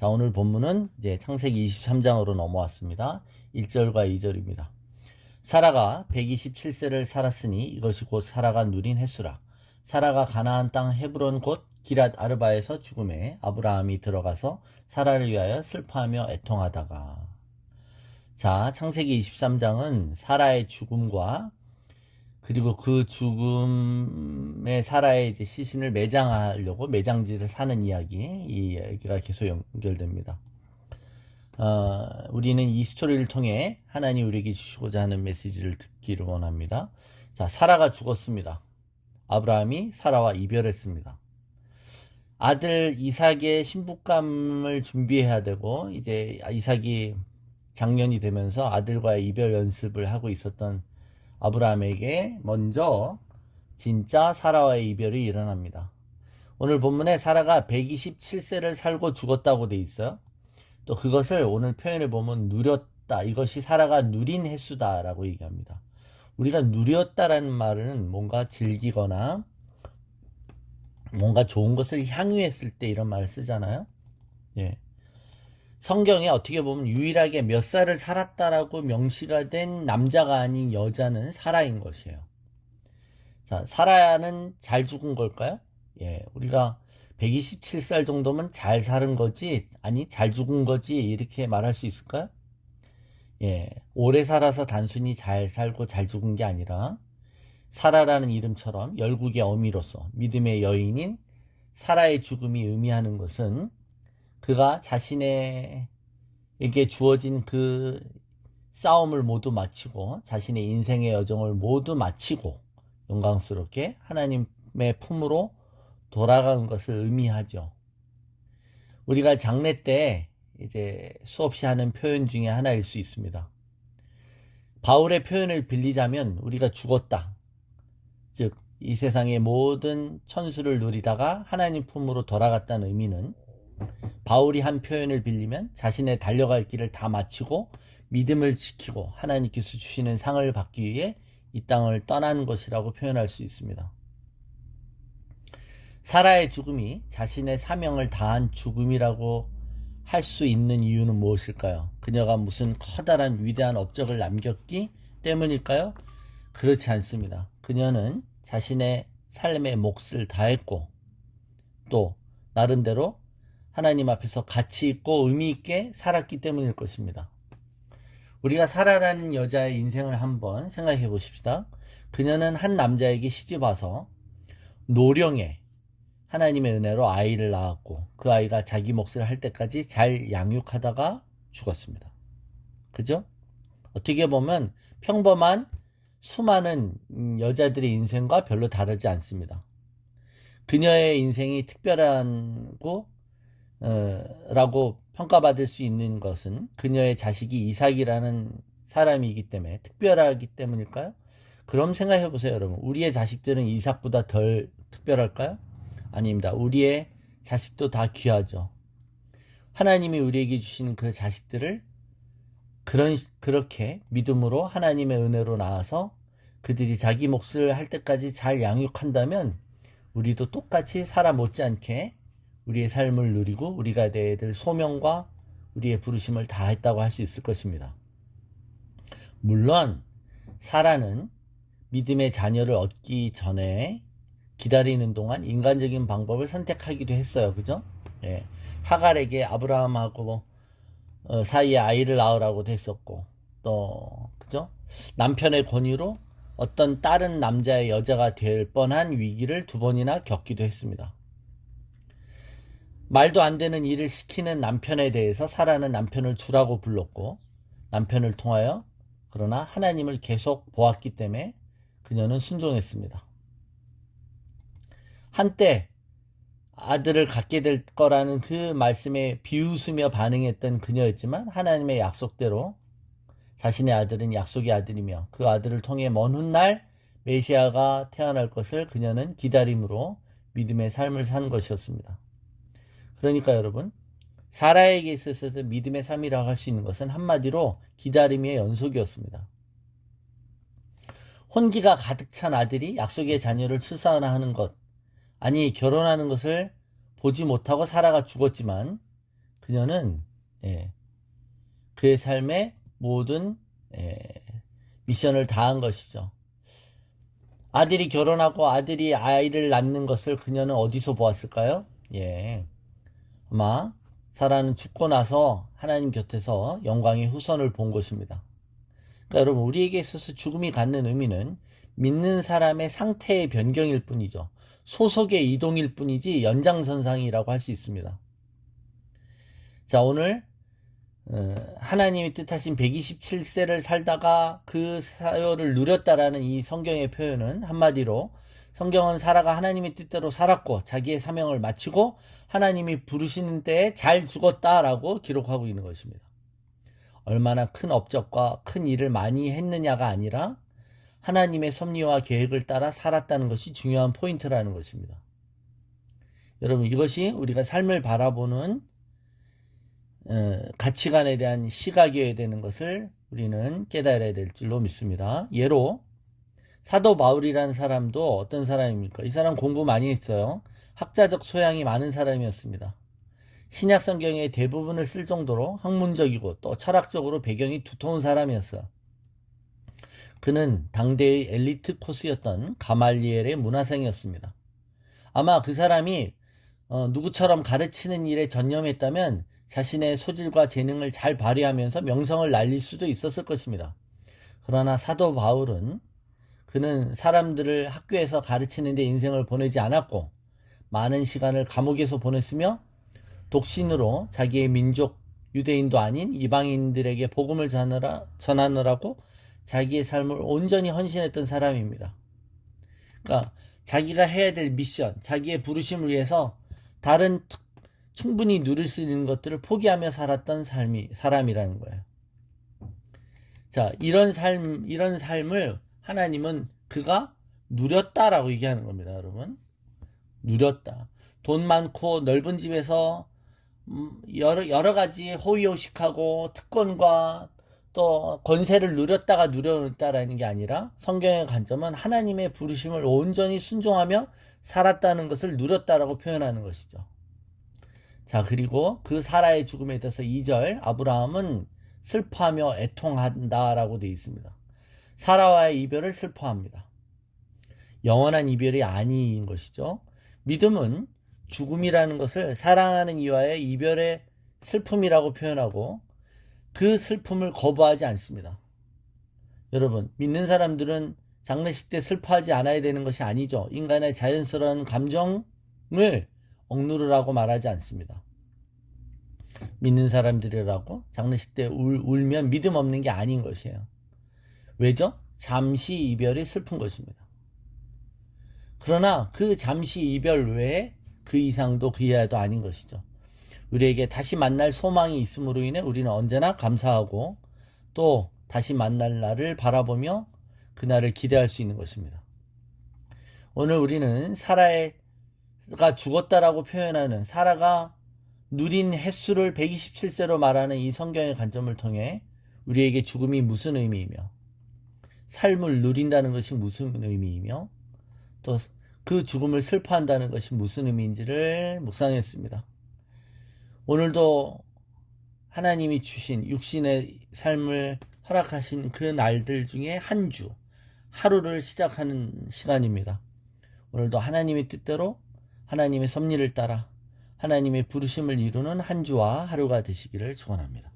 자, 오늘 본문은 이제 창세기 23장으로 넘어왔습니다. 1절과 2절입니다. 사라가 127세를 살았으니 이것이 곧 사라가 누린 횟수라. 사라가 가나안 땅 헤브론 곧 기랏 아르바에서 죽음에 아브라함이 들어가서 사라를 위하여 슬퍼하며 애통하다가. 자, 창세기 23장은 사라의 죽음과 그리고 그 죽음에 사라의 이제 시신을 매장하려고 매장지를 사는 이야기, 이 이야기가 계속 연결됩니다. 우리는 이 스토리를 통해 하나님 우리에게 주시고자 하는 메시지를 듣기를 원합니다. 자, 사라가 죽었습니다. 아브라함이 사라와 이별했습니다. 아들 이삭의 신부감을 준비해야 되고, 이제 이삭이 장년이 되면서 아들과의 이별 연습을 하고 있었던 아브라함에게 먼저 진짜 사라와의 이별이 일어납니다. 오늘 본문에 사라가 127세를 살고 죽었다고 돼 있어요. 또 그것을 오늘 표현을 보면 누렸다. 이것이 사라가 누린 횟수다라고 얘기합니다. 우리가 누렸다라는 말은 뭔가 즐기거나 뭔가 좋은 것을 향유했을 때 이런 말을 쓰잖아요. 예. 성경에 어떻게 보면 유일하게 몇 살을 살았다라고 명시가 된 남자가 아닌 여자는 사라인 것이에요. 자, 사라는 잘 죽은 걸까요? 예, 우리가 127살 정도면 잘 사는 거지, 아니 잘 죽은 거지 이렇게 말할 수 있을까요? 예, 오래 살아서 단순히 잘 살고 잘 죽은 게 아니라 사라라는 이름처럼 열국의 어미로서 믿음의 여인인 사라의 죽음이 의미하는 것은 그가 자신에게 주어진 그 싸움을 모두 마치고 자신의 인생의 여정을 모두 마치고 영광스럽게 하나님의 품으로 돌아간 것을 의미하죠. 우리가 장례 때 이제 수없이 하는 표현 중에 하나일 수 있습니다. 바울의 표현을 빌리자면 우리가 죽었다. 즉, 이 세상의 모든 천수를 누리다가 하나님 품으로 돌아갔다는 의미는 바울이 한 표현을 빌리면 자신의 달려갈 길을 다 마치고 믿음을 지키고 하나님께서 주시는 상을 받기 위해 이 땅을 떠난 것이라고 표현할 수 있습니다. 사라의 죽음이 자신의 사명을 다한 죽음이라고 할 수 있는 이유는 무엇일까요? 그녀가 무슨 커다란 위대한 업적을 남겼기 때문일까요? 그렇지 않습니다. 그녀는 자신의 삶의 몫을 다했고 또 나름대로 하나님 앞에서 가치 있고 의미 있게 살았기 때문일 것입니다. 우리가 사라라는 여자의 인생을 한번 생각해 보십시다. 그녀는 한 남자에게 시집와서 노령에 하나님의 은혜로 아이를 낳았고 그 아이가 자기 몫을 할 때까지 잘 양육하다가 죽었습니다. 그죠? 어떻게 보면 평범한 수많은 여자들의 인생과 별로 다르지 않습니다. 그녀의 인생이 특별하고 라고 평가받을 수 있는 것은 그녀의 자식이 이삭이라는 사람이기 때문에 특별하기 때문일까요? 그럼 생각해 보세요, 여러분. 우리의 자식들은 이삭보다 덜 특별할까요? 아닙니다. 우리의 자식도 다 귀하죠. 하나님이 우리에게 주신 그 자식들을 그렇게 믿음으로 하나님의 은혜로 낳아서 그들이 자기 몫을 할 때까지 잘 양육한다면 우리도 똑같이 사라 못지않게 우리의 삶을 누리고 우리가 해야 될 소명과 우리의 부르심을 다했다고 할 수 있을 것입니다. 물론 사라는 믿음의 자녀를 얻기 전에 기다리는 동안 인간적인 방법을 선택하기도 했어요. 그죠? 예. 하갈에게 아브라함하고 사이에 아이를 낳으라고도 했었고 또 그죠? 남편의 권유로 어떤 다른 남자의 여자가 될 뻔한 위기를 2번이나 겪기도 했습니다. 말도 안 되는 일을 시키는 남편에 대해서 사라는 남편을 주라고 불렀고 남편을 통하여 그러나 하나님을 계속 보았기 때문에 그녀는 순종했습니다. 한때 아들을 갖게 될 거라는 그 말씀에 비웃으며 반응했던 그녀였지만 하나님의 약속대로 자신의 아들은 약속의 아들이며 그 아들을 통해 먼 훗날 메시아가 태어날 것을 그녀는 기다림으로 믿음의 삶을 산 것이었습니다. 그러니까 여러분, 사라에게 있어서도 믿음의 삶이라고 할 수 있는 것은 한마디로 기다림의 연속이었습니다. 혼기가 가득 찬 아들이 약속의 자녀를 출산하는 것, 아니 결혼하는 것을 보지 못하고 사라가 죽었지만 그녀는 그의 삶의 모든 미션을 다한 것이죠. 아들이 결혼하고 아들이 아이를 낳는 것을 그녀는 어디서 보았을까요? 아마 사라는 죽고 나서 하나님 곁에서 영광의 후손을 본 것입니다. 그러니까 여러분, 우리에게 있어서 죽음이 갖는 의미는 믿는 사람의 상태의 변경일 뿐이죠. 소속의 이동일 뿐이지 연장선상이라고 할 수 있습니다. 자, 오늘 하나님이 뜻하신 127세를 살다가 그 사역을 누렸다라는 이 성경의 표현은 한마디로 성경은 사라가 하나님의 뜻대로 살았고 자기의 사명을 마치고 하나님이 부르시는 때에 잘 죽었다라고 기록하고 있는 것입니다. 얼마나 큰 업적과 큰 일을 많이 했느냐가 아니라 하나님의 섭리와 계획을 따라 살았다는 것이 중요한 포인트라는 것입니다. 여러분, 이것이 우리가 삶을 바라보는 가치관에 대한 시각이어야 되는 것을 우리는 깨달아야 될 줄로 믿습니다. 예로 사도 바울이라는 사람도 어떤 사람입니까? 이 사람 공부 많이 했어요. 학자적 소양이 많은 사람이었습니다. 신약 성경의 대부분을 쓸 정도로 학문적이고 또 철학적으로 배경이 두터운 사람이었어요. 그는 당대의 엘리트 코스였던 가말리엘의 문화생이었습니다. 아마 그 사람이 누구처럼 가르치는 일에 전념했다면 자신의 소질과 재능을 잘 발휘하면서 명성을 날릴 수도 있었을 것입니다. 그러나 사도 바울은 그는 사람들을 학교에서 가르치는 데 인생을 보내지 않았고 많은 시간을 감옥에서 보냈으며 독신으로 자기의 민족 유대인도 아닌 이방인들에게 복음을 전하느라고 자기의 삶을 온전히 헌신했던 사람입니다. 그러니까 자기가 해야 될 미션, 자기의 부르심을 위해서 다른 충분히 누릴 수 있는 것들을 포기하며 살았던 사람이라는 거예요. 자, 이런 삶을 하나님은 그가 누렸다라고 얘기하는 겁니다, 여러분. 누렸다. 돈 많고 넓은 집에서 여러 가지 호의호식하고 특권과 또 권세를 누렸다가 누렸다라는 게 아니라 성경의 관점은 하나님의 부르심을 온전히 순종하며 살았다는 것을 누렸다라고 표현하는 것이죠. 자, 그리고 그 사라의 죽음에 대해서 2절 아브라함은 슬퍼하며 애통한다라고 되어 있습니다. 사라와의 이별을 슬퍼합니다. 영원한 이별이 아닌 것이죠. 믿음은 죽음이라는 것을 사랑하는 이와의 이별의 슬픔이라고 표현하고 그 슬픔을 거부하지 않습니다. 여러분, 믿는 사람들은 장례식 때 슬퍼하지 않아야 되는 것이 아니죠. 인간의 자연스러운 감정을 억누르라고 말하지 않습니다. 믿는 사람들이라고 장례식 때 울면 믿음 없는 게 아닌 것이에요. 왜죠? 잠시 이별이 슬픈 것입니다. 그러나 그 잠시 이별 외에 그 이상도 그 이하도 아닌 것이죠. 우리에게 다시 만날 소망이 있음으로 인해 우리는 언제나 감사하고 또 다시 만날 날을 바라보며 그날을 기대할 수 있는 것입니다. 오늘 우리는 사라가 죽었다라고 표현하는 사라가 누린 횟수를 127세로 말하는 이 성경의 관점을 통해 우리에게 죽음이 무슨 의미이며 삶을 누린다는 것이 무슨 의미이며 또 그 죽음을 슬퍼한다는 것이 무슨 의미인지를 묵상했습니다. 오늘도 하나님이 주신 육신의 삶을 허락하신 그 날들 중에 한 주, 하루를 시작하는 시간입니다. 오늘도 하나님의 뜻대로 하나님의 섭리를 따라 하나님의 부르심을 이루는 한 주와 하루가 되시기를 축원합니다.